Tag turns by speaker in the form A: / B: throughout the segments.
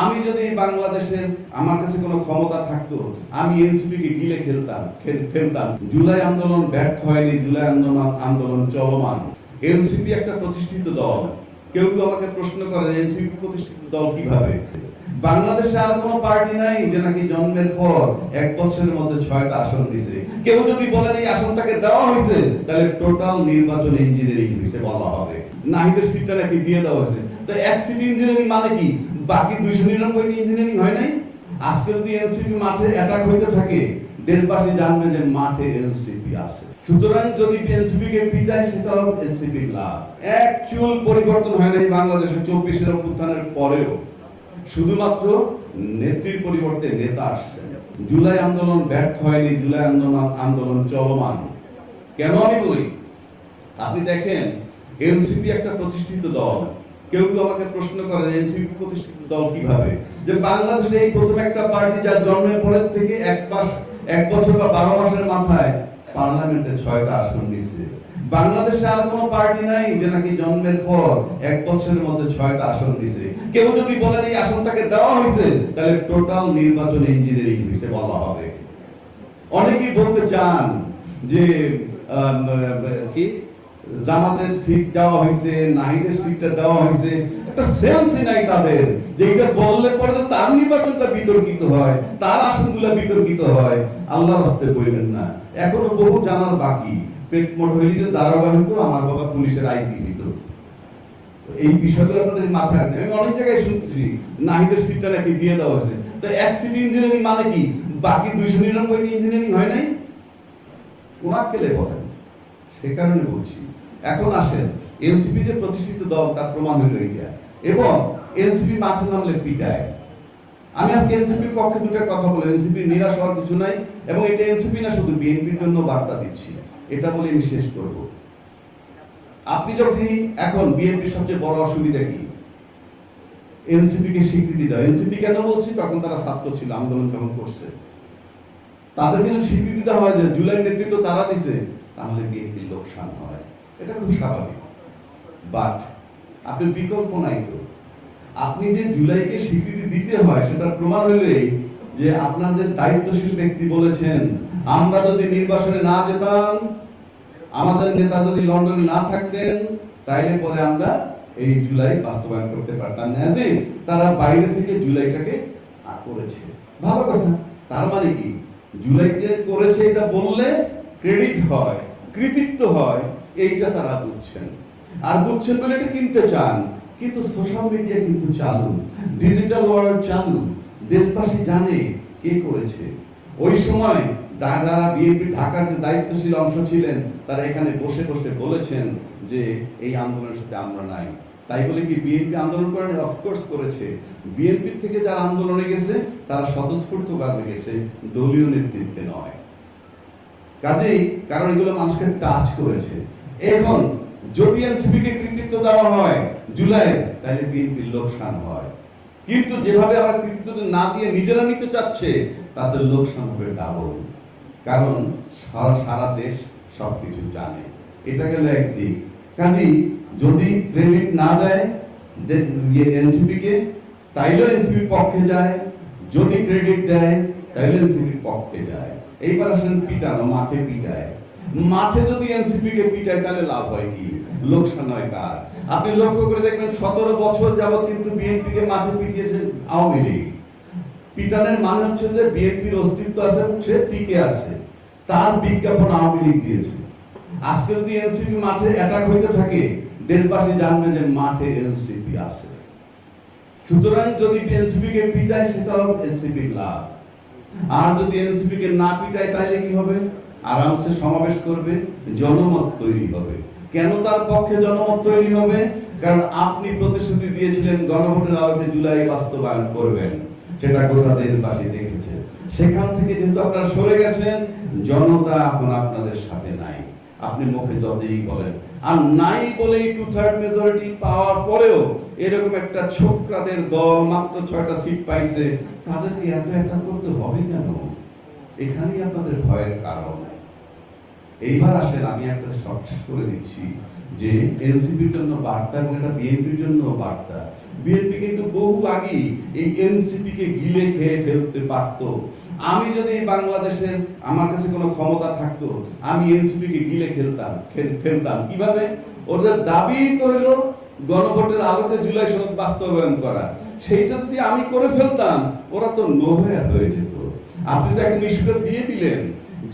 A: আমি যদি বাংলাদেশের আমার কাছে কোনো ক্ষমতা থাকতো, আমি এনসিপি কে গিলে ফেলতাম। জুলাই আন্দোলন ব্যর্থ হয়নি, জুলাই আন্দোলন চলমান। এনসিপি একটা প্রতিষ্ঠিত দল। কেউ কেউ আমাকে প্রশ্ন করে এনসিপি প্রতিষ্ঠিত দল কিভাবে? বাংলাদেশে আর কোনো পার্টি নাই যে নাকি জন্মের পর 1 বছরের মধ্যে 6টা আসন দিছে। কেউ যদি বলেন এই আসন তাকে দেওয়া হয়েছে, তাহলে টোটাল নির্বাচন ইঞ্জিনিয়ারিং হিসেবে বলা হবে। নাহিদের সিটটা নাকি দিয়ে দেওয়া হয়েছে। তো এক সিট ইঞ্জিনিয়ারিং মানে কি? বাকি 299টি ইঞ্জিনিয়ারিং হয় নাই? আজকে যদি এনসিপি মাঠে অ্যাটাক হইতে থাকে, দেশবাসী জানবে যে মাঠে এনসিপি আছে। সুতরাং যদি এনসিপি কে পিটায়, সেটাও এনসিপি লাভ। এক চুল পরিবর্তন হয় নাই বাংলাদেশের 24-এর অভ্যুত্থানের পরেও। শুধুমাত্র নেত্রীর পরিবর্তে নেতা আসছেন। জুলাই আন্দোলন ব্যর্থ হয়নি, জুলাই আন্দোলন চলমান। কেন আমি বলি? আপনি দেখেন এনসিপি একটা প্রতিষ্ঠিত দল। কেউ কেউ আমাকে প্রশ্ন করে এনসিপি প্রতিষ্ঠিত দল কিভাবে? যে বাংলাদেশে এই প্রথম একটা পার্টি যার জন্মের পরের থেকে 1 বছর বা 12 মাসের মাথায় পার্লামেন্টে 6টা আসন দিচ্ছে। বাংলাদেশে আর কোনো পার্টি নাই যে নাকি জন্মের পর 1 বছরের মধ্যে 6টা আসন দিছে। কেউ যদি বলেন এই আসন তাকে দেওয়া হয়েছে, তাহলে টোটাল নির্বাচন ইঞ্জিনিয়ারিং হিসেবে বলা হবে। অনেকেই বলতে চান যে কি জামাতের সিট দেওয়া হয়েছে, নাহিদের সিটটা দেওয়া হয়েছে। একটা সেন্সই নাই তাদের যে এটা বললে পরে তার নির্বাচনটা বিতর্কিত হয়, তার আসনগুলো বিতর্কিত হয়। আল্লাহর রাস্তে বললেন না, এখনো বহু জানার বাকি। পেটমোট হইলে যে দারোগা হইতো, আমার বাবা পুলিশের আইপি হইতো। এই বিষয়গুলো আপনাদের মাথায় রাখবেন। আমি অনেক জায়গায় শুনতেছি নাহিদের সিটটা নাকি দিয়ে দেওয়া হয়েছে। তো এক সিট ইঞ্জিনিয়ারিং মানে কি? বাকি 299টি ইঞ্জিনিয়ারিং হয় নাই? ওনাকে বলেন। সে কারণে বলছি, এখন আসেন এনসিপি যে প্রতিষ্ঠিত দল তার প্রমাণ হইল এটা। এবং এনসিপি মাঠে নামলে পিটায়। আমি আজকে এনসিপির পক্ষে দুটো কথা বলে, এনসিপি নিরাশ হওয়ার কিছু নাই। এবং এটা এনসিপি না, শুধু বিএনপির জন্য বার্তা দিচ্ছি। এটা বলে আমি শেষ করব। আপনি যদি এখন বিএনপির সবচেয়ে বড় অসুবিধা কি? এনসিপি কে স্বীকৃতি দেয়। এনসিপি কেন বলছি? তখন তারা ছাত্র ছিল, আন্দোলন যখন করছে। তাদেরকে যদি স্বীকৃতি দেওয়া হয় যে জুলাই নেতৃত্ব তারা দিছে, তাহলে বিএনপির লোকসান হয়। এটা খুব স্বাভাবিক। বাট আপনার বিকল্প নাই তো। আপনি যে জুলাইকে স্বীকৃতি দিতে হয়, সেটার প্রমাণ হলেই যে আপনাদের দায়িত্বশীল ব্যক্তি বলেছেন, আমরা যদি নির্বাচনে না যেতাম, আমাদের নেতা যদি লন্ডনে না থাকতেন, তাইলে পরে আমরা এই জুলাই বাস্তবায়ন করতে পারতাম না। যে তারা বাইরে থেকে জুলাইটাকে করেছে, ভালো কথা। তার মানে কি? জুলাইকে করেছে এটা বললে ক্রেডিট হয়, কৃতিত্ব হয়, এইটা তারা বুঝছেন। আর বুঝছেন বলে এটা কিনতে চান। কিন্তু সোশ্যাল মিডিয়া কিন্তু চালু, ডিজিটাল ওয়ার্ল্ড চালু। দেশবাসী জানে কে করেছে। ওই সময় যারা বিএনপি ঢাকার যে দায়িত্বশীল অংশ ছিলেন, তারা এখানে বসে বসে বলেছেন যে এই আন্দোলনের সাথে আমরা নাই। তাই বলে কি বিএনপি আন্দোলন করেন? অফকোর্স করেছে। বিএনপির থেকে যারা আন্দোলনে গেছে তারা স্বতঃস্ফূর্তভাবে গেছে, দলীয় নেতৃত্বে নয়। কাজেই কারণ এগুলো মানুষকে টাচ করেছে। এখন যদি এনসিপি কে কৃতিত্ব দেওয়া হয় জুলাই, তাহলে বিএনপির লোকসান হয়। কিন্তু যেভাবে আবার কৃতিত্ব না দিয়ে নিজেরা নিতে চাচ্ছে, তাদের লোকসান হবে ডাবল। কারণ সারা দেশ সবকিছু জানে। এটা গেল একদিক। কাজেই যদি ক্রেডিট না দেয় এনসিপি কে, তাইলে এনসিপির পক্ষে যায়। যদি ক্রেডিট দেয়, তাইলে এনসিপির পক্ষে যায়। এইবার আসেন পিটানো, মাঠে পিটায়। মাঠে যদি এনসিপি কে পিটায়, তাহলে লাভ হয় কি? লোকসান হয় কার? আপনি লক্ষ্য করে দেখবেন 17 বছর যাবত কিন্তু বিএনপি কে মাঠে পিটিয়েছে আওয়ামী লীগ। পিটানের মানে হচ্ছে যে বিএনপির অস্তিত্ব আছে এবং সে টিকে আছে। তার বিজ্ঞাপন আওয়ামী লীগ দিয়েছে। আজকে যদি এনসিপি মাঠে অ্যাটাক হইতে থাকে, দেশবাসী জানবে যে মাঠে এনসিপি আছে। সুতরাং যদি এনসিপি কে পিটায়, সেটাও এনসিপির লাভ। আর যদি এনসিপি কে না পিটায়, তাহলে কি হবে? আরামসে সমাবেশ করবে, জনমত তৈরি হবে। কেন তার পক্ষে জনমত তৈরি হবে? কারণ আপনি প্রতিশ্রুতি দিয়েছিলেন গণভোটের আলোকে জুলাই বাস্তবায়ন করবেন। সেটা গোটা দেশবাসী দেখেছে। সেখান থেকে যেহেতু আপনারা সরে গেছেন, জনতা এখন আপনাদের সাথে নাই। আপনি মুখে যতই বলেন, আর নাই বলেই 2/3 মেজরিটি পাওয়ার পরেও এরকম একটা ছোকরাদের দল মাত্র 6টা সিট পাইছে, তাদেরকে এত একটা করতে হবে কেন? এখানেই আপনাদের ভয়ের কারণ। এইবার আসেন আমি একটা শর্ট করে দিচ্ছি যে এনসিপির জন্য বার্তা এবং এটা বিএনপির জন্য বার্তা। বিএনপি কিন্তু বহু আগেই এই এনসিপি কে গিলে খেয়ে ফেলতে পারত। আমি যদি বাংলাদেশের আমার কাছে কোনো ক্ষমতা থাকতো আমি এনসিপি কে গিলে ফেলতাম কিভাবে? ওদের দাবি তো হলো গণভোটের আলোকে জুলাই সনদ বাস্তবায়ন করা। সেইটা যদি আমি করে ফেলতাম ওরা তো নোহ্যার হয়ে যেত। আপনি তো এখন ইস্যুটা দিয়ে দিলেন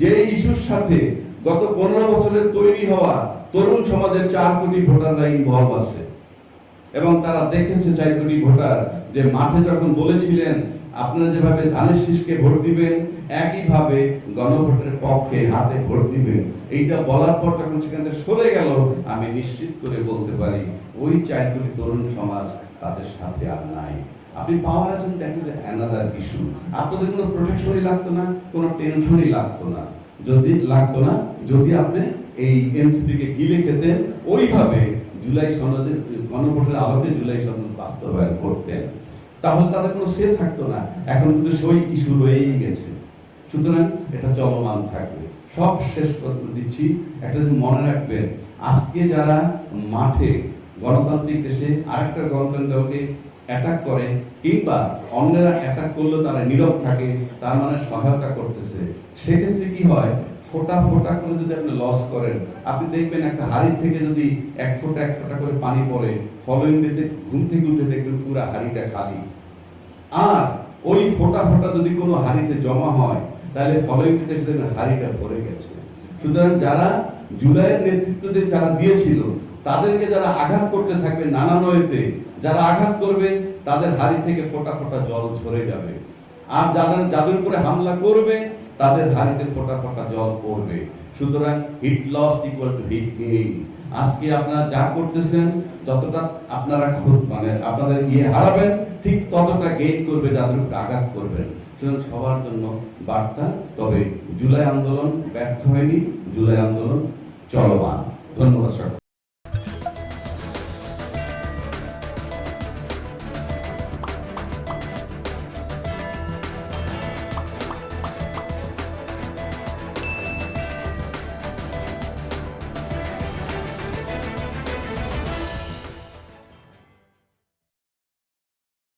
A: যে ইস্যুর সাথে গত 15 বছরের তৈরি হওয়া তরুণ সমাজের 4 কোটি ভোটাররা ইনভলভ আছে এবং তারা দেখেছে 4 কোটি ভোটার যে মাঠে যখন বলেছিলেন আপনারা যেভাবে ধানের শীষকে ভোট দিবেন একইভাবে গণভোটের পক্ষে হাতে ভোট দিবেন, এইটা বলার পর যখন সেখান থেকে সরে গেল আমি নিশ্চিত করে বলতে পারি ওই 4 কোটি তরুণ সমাজ তাদের সাথে আর নাই। আপনি পাওয়ার আছেন দেখেন অ্যানাদার ইস্যু। আপনাদের কোনো প্রোটেকশনই লাগতো না, কোনো টেনশনই লাগতো না যদি আপনি এই এনসিপি কে গিলে খেতেন ওইভাবে জুলাই সনদের গণভোটের আলোকে জুলাই সনদ বাস্তবায়ন করতেন, তাহলে তাদের কোনো সে থাকতো না। এখন কিন্তু সেই ইস্যু রয়েই গেছে, সুতরাং এটা চলমান থাকবে। সব শেষ করতে দিচ্ছি, একটা মনে রাখবেন আজকে যারা মাঠে গণতান্ত্রিক দেশে আরেকটা গণতান্ত্রিক দলকে অ্যাটাক করে কিংবা অন্যরা অ্যাটাক করলেও তারা নীরব থাকে, তার মানে সহায়তা করতেছে। সেক্ষেত্রে কি হয়, ফোঁটা ফোঁটা করে যদি আপনি লস করেন, আপনি দেখবেন একটা হাড়ি থেকে যদি এক ফোঁটা করে পানি পড়ে, ফলোইং ডেতে ঘুম থেকে উঠে দেখবেন পুরো হাড়িটা খালি। আর ওই ফোঁটা ফোঁটা যদি কোনো হাড়িতে জমা হয় তাহলে ফলোইং ডেতে সেটা হাড়িটা ভরে গেছে। সুতরাং যারা জুলাইয়ের নেতৃত্ব যারা দিয়েছিল তাদেরকে যারা আঘাত করতে থাকবে নানান ওয়েতে, যারা আঘাত করবে তাদের হাড়ি থেকে ফোঁটা ফোঁটা জল ঝরে যাবে। আর যাদের উপরে হামলা করবে তাদের হাড়িতে ফোঁটা ফোঁটা জল পড়বে। সুতরাং heat loss equal to heat gain. আজকে আপনারা যা করতেছেন যতটা আপনারা মানে আপনাদের হারাবেন ঠিক ততটা গেইন করবে যাদের উপরে আঘাত করবেন। সুতরাং সবার জন্য বার্তা, তবে জুলাই আন্দোলন ব্যর্থ হয়নি, জুলাই আন্দোলন চলমান। ধন্যবাদ।